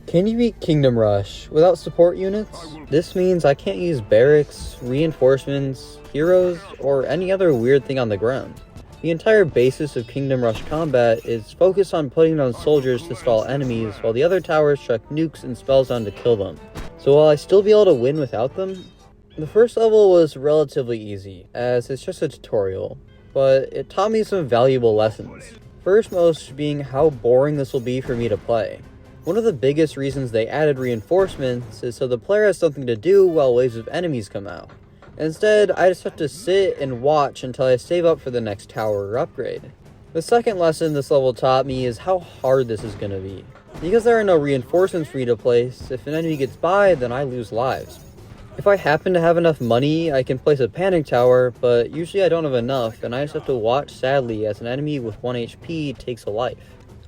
Can you beat Kingdom Rush without support units? This means I can't use barracks, reinforcements, heroes, or any other weird thing on the ground. The entire basis of Kingdom Rush combat is focused on putting down soldiers to stall enemies while the other towers chuck nukes and spells down to kill them. So will I still be able to win without them? The first level was relatively easy, as it's just a tutorial, but it taught me some valuable lessons. First most being how boring this will be for me to play. One of the biggest reasons they added reinforcements is so the player has something to do while waves of enemies come out. Instead, I just have to sit and watch until I save up for the next tower or upgrade. The second lesson this level taught me is how hard this is going to be. Because there are no reinforcements for me to place, if an enemy gets by, then I lose lives. If I happen to have enough money, I can place a panic tower, but usually I don't have enough, and I just have to watch sadly as an enemy with 1 HP takes a life.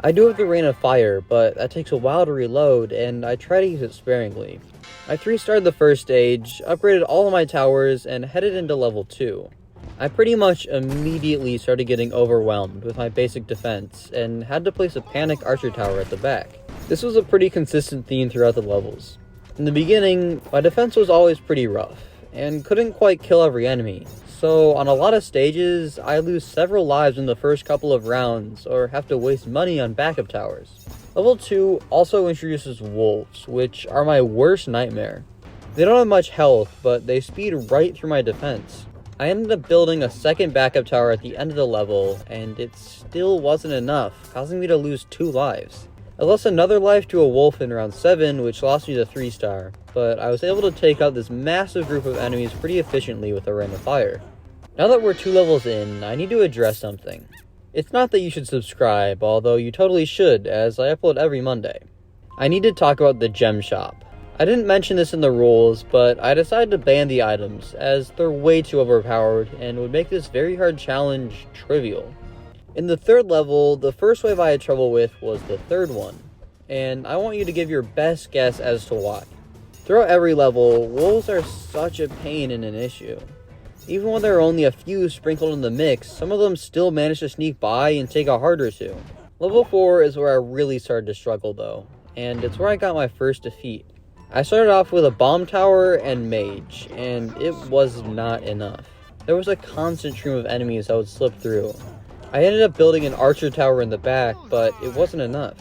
I do have the Rain of Fire, but that takes a while to reload, and I try to use it sparingly. I 3-starred the first stage, upgraded all of my towers, and headed into level 2. I pretty much immediately started getting overwhelmed with my basic defense, and had to place a panic archer tower at the back. This was a pretty consistent theme throughout the levels. In the beginning, my defense was always pretty rough, and couldn't quite kill every enemy. So on a lot of stages, I lose several lives in the first couple of rounds, or have to waste money on backup towers. Level 2 also introduces wolves, which are my worst nightmare. They don't have much health, but they speed right through my defense. I ended up building a second backup tower at the end of the level, and it still wasn't enough, causing me to lose 2 lives. I lost another life to a wolf in round 7, which lost me to 3-star, but I was able to take out this massive group of enemies pretty efficiently with a Rain of Fire. Now that we're 2 levels in, I need to address something. It's not that you should subscribe, although you totally should, as I upload every Monday. I need to talk about the gem shop. I didn't mention this in the rules, but I decided to ban the items, as they're way too overpowered, and would make this very hard challenge trivial. In the 3rd level, the first wave I had trouble with was the 3rd one, and I want you to give your best guess as to why. Throughout every level, wolves are such a pain and an issue. Even when there are only a few sprinkled in the mix, some of them still manage to sneak by and take a heart or 2. Level 4 is where I really started to struggle though, and it's where I got my first defeat. I started off with a bomb tower and mage, and it was not enough. There was a constant stream of enemies I would slip through. I ended up building an archer tower in the back, but it wasn't enough.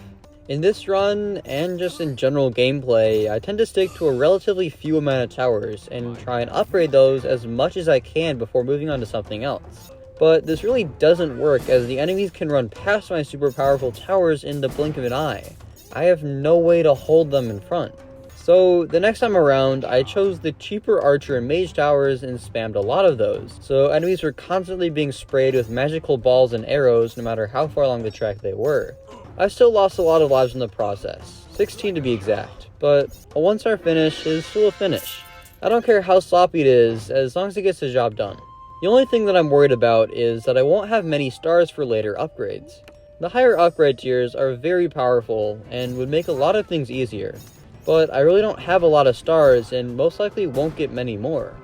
In this run, and just in general gameplay, I tend to stick to a relatively few amount of towers, and try and upgrade those as much as I can before moving on to something else. But this really doesn't work, as the enemies can run past my super powerful towers in the blink of an eye. I have no way to hold them in front. So the next time around, I chose the cheaper archer and mage towers and spammed a lot of those, so enemies were constantly being sprayed with magical balls and arrows no matter how far along the track they were. I still lost a lot of lives in the process, 16 to be exact, but a 1-star finish is still a finish. I don't care how sloppy it is, as long as it gets the job done. The only thing that I'm worried about is that I won't have many stars for later upgrades. The higher upgrade tiers are very powerful and would make a lot of things easier, but I really don't have a lot of stars and most likely won't get many more.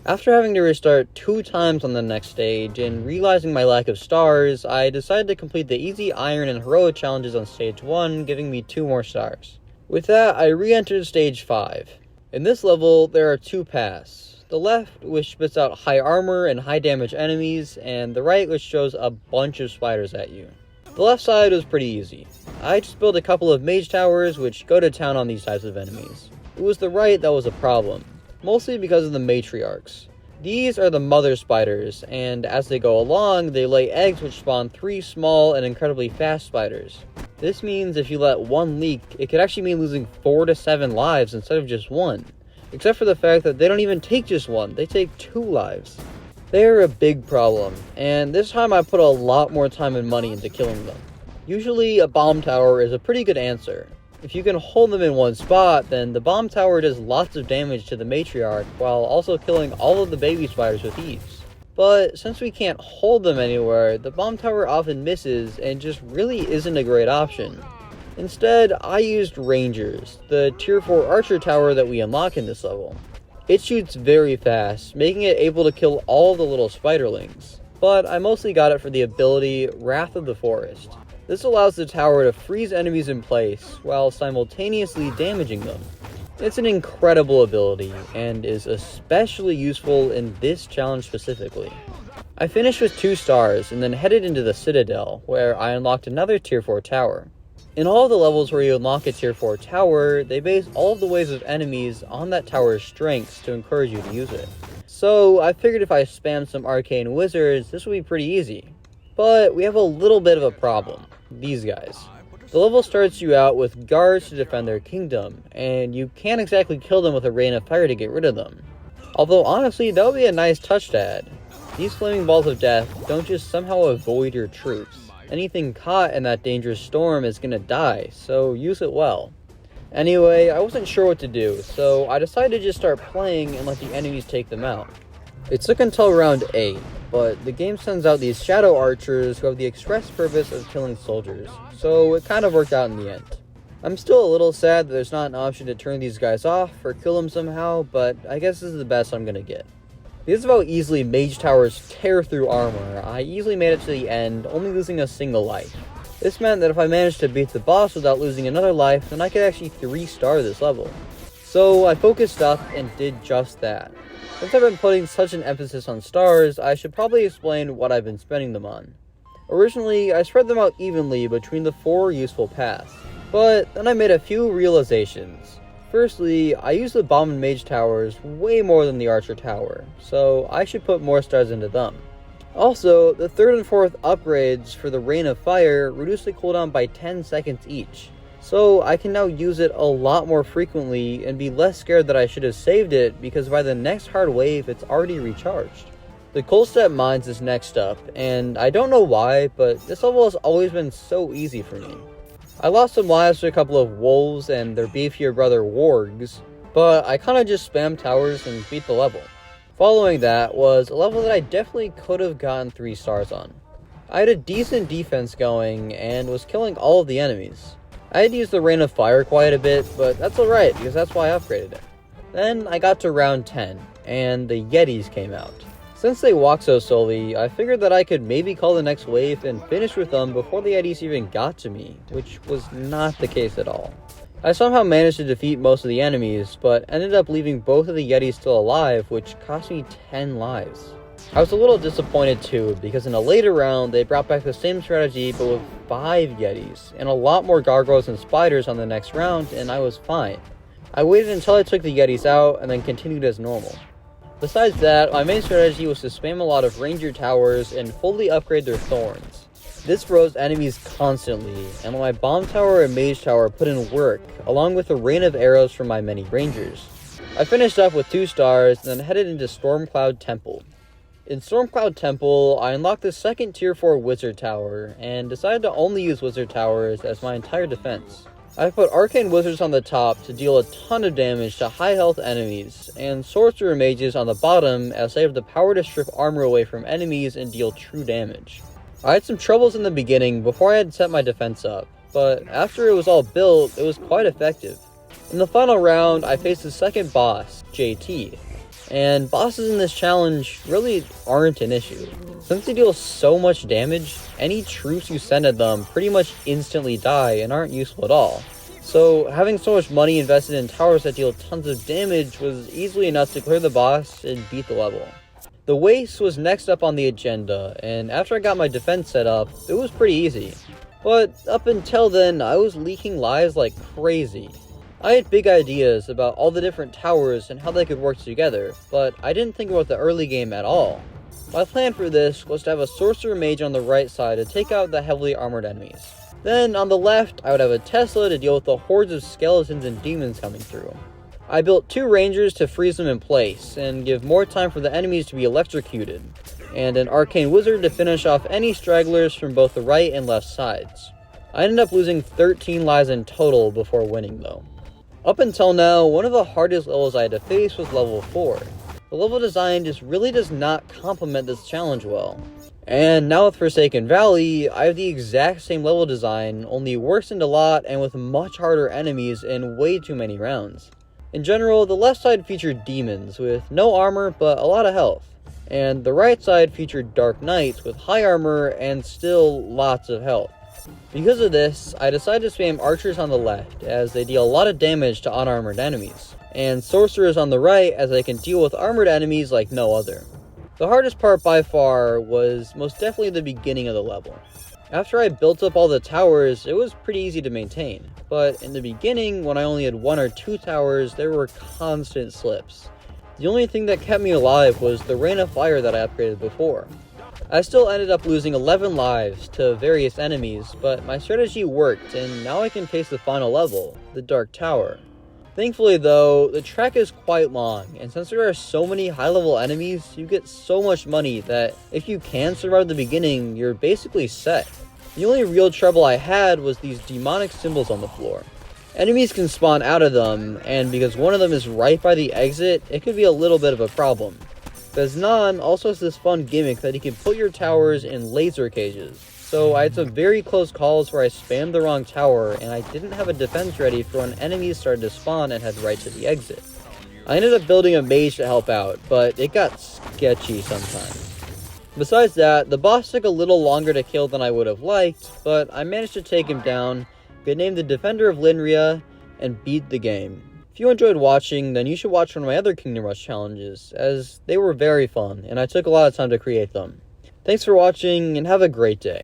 After having to restart 2 times on the next stage and realizing my lack of stars, I decided to complete the easy iron and heroic challenges on stage 1, giving me 2 more stars. With that, I re-entered stage 5. In this level, there are 2 paths. The left, which spits out high armor and high damage enemies, and the right, which shows a bunch of spiders at you. The left side was pretty easy. I just built a couple of mage towers which go to town on these types of enemies. It was the right that was a problem, mostly because of the matriarchs. These are the mother spiders, and as they go along, they lay eggs which spawn 3 small and incredibly fast spiders. This means if you let one leak, it could actually mean losing 4 to 7 lives instead of just 1. Except for the fact that they don't even take just 1, they take 2 lives. They are a big problem, and this time I put a lot more time and money into killing them. Usually a bomb tower is a pretty good answer. If you can hold them in one spot, then the bomb tower does lots of damage to the matriarch while also killing all of the baby spiders with ease. But since we can't hold them anywhere, the bomb tower often misses and just really isn't a great option. Instead, I used Rangers, the tier 4 archer tower that we unlock in this level. It shoots very fast, making it able to kill all the little spiderlings, but I mostly got it for the ability Wrath of the Forest. This allows the tower to freeze enemies in place while simultaneously damaging them. It's an incredible ability and is especially useful in this challenge specifically. I finished with 2 stars and then headed into the Citadel, where I unlocked another tier 4 tower. In all of the levels where you unlock a tier 4 tower, they base all of the waves of enemies on that tower's strengths to encourage you to use it. So I figured if I spam some arcane wizards, this would be pretty easy. But we have a little bit of a problem. These guys. The level starts you out with guards to defend their kingdom, and you can't exactly kill them with a rain of fire to get rid of them. Although honestly, that would be a nice touch to add. These flaming balls of death don't just somehow avoid your troops. Anything caught in that dangerous storm is gonna die, so use it well. Anyway, I wasn't sure what to do, so I decided to just start playing and let the enemies take them out. It took until round 8, but the game sends out these shadow archers who have the express purpose of killing soldiers, so it kind of worked out in the end. I'm still a little sad that there's not an option to turn these guys off or kill them somehow, but I guess this is the best I'm gonna get. Because of how easily mage towers tear through armor, I easily made it to the end, only losing a single life. This meant that if I managed to beat the boss without losing another life, then I could actually 3-star this level. So I focused up and did just that. Since I've been putting such an emphasis on stars, I should probably explain what I've been spending them on. Originally, I spread them out evenly between the 4 useful paths, but then I made a few realizations. Firstly, I use the bomb and mage towers way more than the archer tower, so I should put more stars into them. Also, the 3rd and 4th upgrades for the Rain of Fire reduce the cooldown by 10 seconds each, so I can now use it a lot more frequently and be less scared that I should have saved it because by the next hard wave it's already recharged. The Kolstep Mines is next up, and I don't know why, but this level has always been so easy for me. I lost some lives to a couple of wolves and their beefier brother wargs, but I kinda just spammed towers and beat the level. Following that was a level that I definitely could have gotten 3 stars on. I had a decent defense going and was killing all of the enemies. I had to use the Rain of Fire quite a bit, but that's alright because that's why I upgraded it. Then I got to round 10, and the Yetis came out. Since they walk so slowly, I figured that I could maybe call the next wave and finish with them before the Yetis even got to me, which was not the case at all. I somehow managed to defeat most of the enemies, but ended up leaving both of the Yetis still alive, which cost me 10 lives. I was a little disappointed too, because in a later round, they brought back the same strategy but with 5 Yetis, and a lot more gargoyles and spiders on the next round, and I was fine. I waited until I took the Yetis out, and then continued as normal. Besides that, my main strategy was to spam a lot of ranger towers and fully upgrade their thorns. This froze enemies constantly, and my bomb tower and mage tower put in work, along with a rain of arrows from my many rangers. I finished up with 2 stars, and then headed into Stormcloud Temple. In Stormcloud Temple, I unlocked the 2nd tier 4 wizard tower, and decided to only use wizard towers as my entire defense. I put arcane wizards on the top to deal a ton of damage to high health enemies, and sorcerer mages on the bottom as they have the power to strip armor away from enemies and deal true damage. I had some troubles in the beginning before I had set my defense up, but after it was all built, it was quite effective. In the final round, I faced the second boss, JT, and bosses in this challenge really aren't an issue. Since they deal so much damage, any troops you send at them pretty much instantly die and aren't useful at all. So having so much money invested in towers that deal tons of damage was easily enough to clear the boss and beat the level. The Waste was next up on the agenda, and after I got my defense set up, it was pretty easy. But up until then, I was leaking lives like crazy. I had big ideas about all the different towers and how they could work together, but I didn't think about the early game at all. My plan for this was to have a sorcerer mage on the right side to take out the heavily armored enemies. Then on the left, I would have a Tesla to deal with the hordes of skeletons and demons coming through. I built 2 rangers to freeze them in place and give more time for the enemies to be electrocuted, and an arcane wizard to finish off any stragglers from both the right and left sides. I ended up losing 13 lives in total before winning though. Up until now, one of the hardest levels I had to face was level 4. The level design just really does not complement this challenge well. And now with Forsaken Valley, I have the exact same level design, only worsened a lot and with much harder enemies and way too many rounds. In general, the left side featured demons with no armor but a lot of health, and the right side featured dark knights with high armor and still lots of health. Because of this, I decided to spam archers on the left, as they deal a lot of damage to unarmored enemies, and sorcerers on the right, as they can deal with armored enemies like no other. The hardest part by far was most definitely the beginning of the level. After I built up all the towers, it was pretty easy to maintain, but in the beginning, when I only had 1 or 2 towers, there were constant slips. The only thing that kept me alive was the Rain of Fire that I upgraded before. I still ended up losing 11 lives to various enemies, but my strategy worked, and now I can face the final level, the Dark Tower. Thankfully though, the track is quite long, and since there are so many high-level enemies, you get so much money that if you can survive the beginning, you're basically set. The only real trouble I had was these demonic symbols on the floor. Enemies can spawn out of them, and because one of them is right by the exit, it could be a little bit of a problem. Beznan also has this fun gimmick that he can put your towers in laser cages, so I had some very close calls where I spammed the wrong tower and I didn't have a defense ready for when enemies started to spawn and head right to the exit. I ended up building a mage to help out, but it got sketchy sometimes. Besides that, the boss took a little longer to kill than I would have liked, but I managed to take him down, get named the Defender of Linria, and beat the game. If you enjoyed watching, then you should watch one of my other Kingdom Rush challenges, as they were very fun, and I took a lot of time to create them. Thanks for watching, and have a great day.